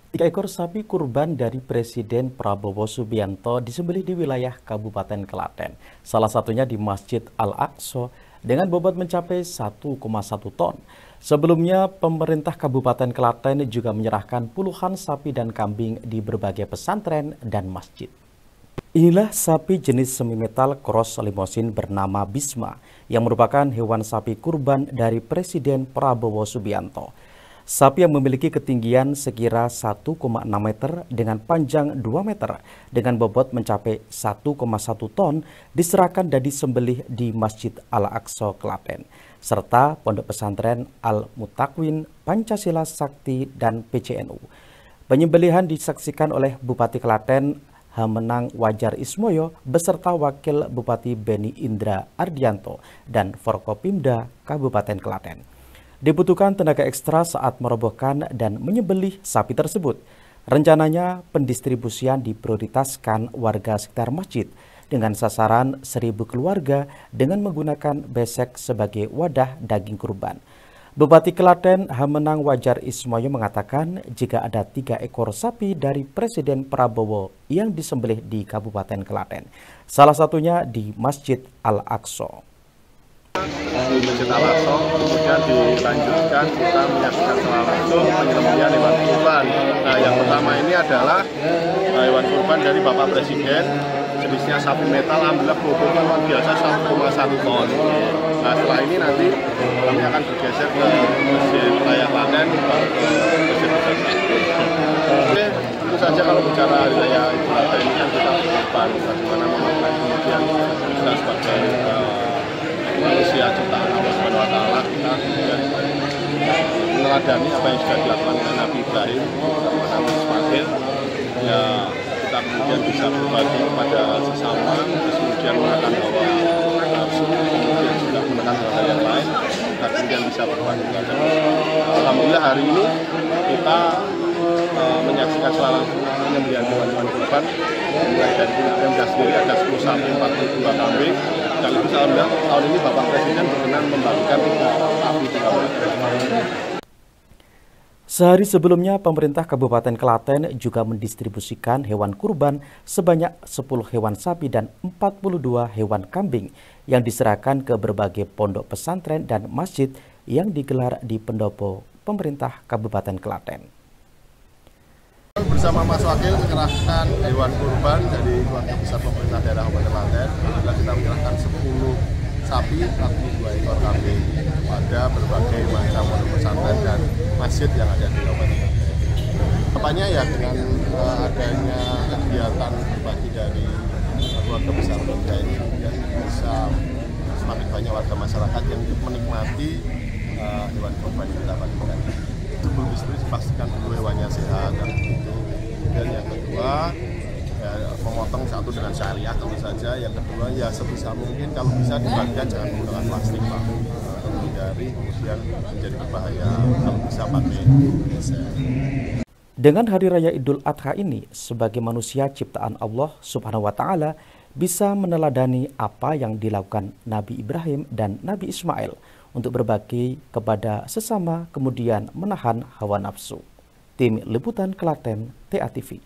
Tiga ekor sapi kurban dari Presiden Prabowo Subianto disembelih di wilayah Kabupaten Klaten. Salah satunya di Masjid Al-Aqsa dengan bobot mencapai 1,1 ton. Sebelumnya, pemerintah Kabupaten Klaten juga menyerahkan puluhan sapi dan kambing di berbagai pesantren dan masjid. Inilah sapi jenis semi-metal cross limosin bernama Bisma yang merupakan hewan sapi kurban dari Presiden Prabowo Subianto. Sapi yang memiliki ketinggian sekira 1,6 meter dengan panjang 2 meter dengan bobot mencapai 1,1 ton diserahkan dan disembelih di Masjid Al-Aqsa Klaten serta Pondok Pesantren Al-Mutakwin Pancasila Sakti dan PCNU. Penyembelihan disaksikan oleh Bupati Klaten Hamenang Wajar Ismoyo beserta Wakil Bupati Beni Indra Ardianto dan Forkopimda Kabupaten Klaten. Dibutuhkan tenaga ekstra saat merobohkan dan menyembelih sapi tersebut. Rencananya pendistribusian diprioritaskan warga sekitar masjid dengan sasaran 1.000 keluarga dengan menggunakan besek sebagai wadah daging kurban. Bupati Klaten Hamenang Wajar Ismoyo mengatakan jika ada 3 ekor sapi dari Presiden Prabowo yang disembelih di Kabupaten Klaten, salah satunya di Masjid Al-Aqsa. Di Masjid Al-Aqsa, kemudian dilanjutkan kita menyaksikan secara langsung penyembelihan hewan kurban. Nah, yang pertama ini adalah hewan kurban dari Bapak Presiden, jenisnya sapi metal, alhamdulillah bobotnya luar biasa 1,1 ton. Nah, setelah ini nanti kami akan bergeser ke Masjid Raya Klaten, Oke, tentu saja kalau bicara hari raya Idul Adha ini kan kita berkorban, bagaimana memakai kemudian kita sebagai manusia ciptaan Allah Subhanahu wa Ta'ala, kita kemudian meneladani apa yang sudah dilakukan oleh Nabi Ibrahim sama Nabi Ismail. Ya, kita kemudian bisa berbagi kepada sesama, terus kemudian menekan bahwa kemudian juga menekan hal yang lain, kita kemudian bisa berbagi kepada. Alhamdulillah hari ini kita menyaksikan secara langsung penyembelihan hewan kurban mulai dari Pemda sendiri ada 10 sapi, 42 kambing. Sekaligus alhamdulillah tahun ini Bapak Presiden berkenan membagikan 3 sapi 3 Sehari sebelumnya, pemerintah Kabupaten Klaten juga mendistribusikan hewan kurban sebanyak 10 hewan sapi dan 42 hewan kambing yang diserahkan ke berbagai pondok pesantren dan masjid yang digelar di pendopo pemerintah Kabupaten Klaten. Bersama Mas Wakil menyerahkan hewan kurban dari keluarga besar pemerintah daerah Kabupaten Klaten. Alhamdulillah kita menyerahkan 10 sapi, 42 ekor kambing pada berbagai macam pondok pesantren dan masjid yang ada di Kabupaten Klaten. Kedepannya ya dengan adanya kegiatan berbagi dari keluarga besar pemerintah ini ya, bisa semakin banyak warga masyarakat yang menikmati hewan kurban yang kita bagikan. Sebelum dipastikan dulu hewannya sehat dan begitu. Kemudian yang kedua ya, memotong satu dengan syariah tentu saja. Yang kedua ya sebisa mungkin kalau bisa dibagikan jangan menggunakan plastik Pak. Menghindari kemudian menjadi berbahaya kalau bisa pakai besek. Dengan Hari Raya Idul Adha ini, sebagai manusia ciptaan Allah Subhanahu wa Ta'ala, bisa meneladani apa yang dilakukan Nabi Ibrahim dan Nabi Ismail untuk berbagi kepada sesama, kemudian menahan hawa nafsu. Tim Liputan Klaten, TA TV.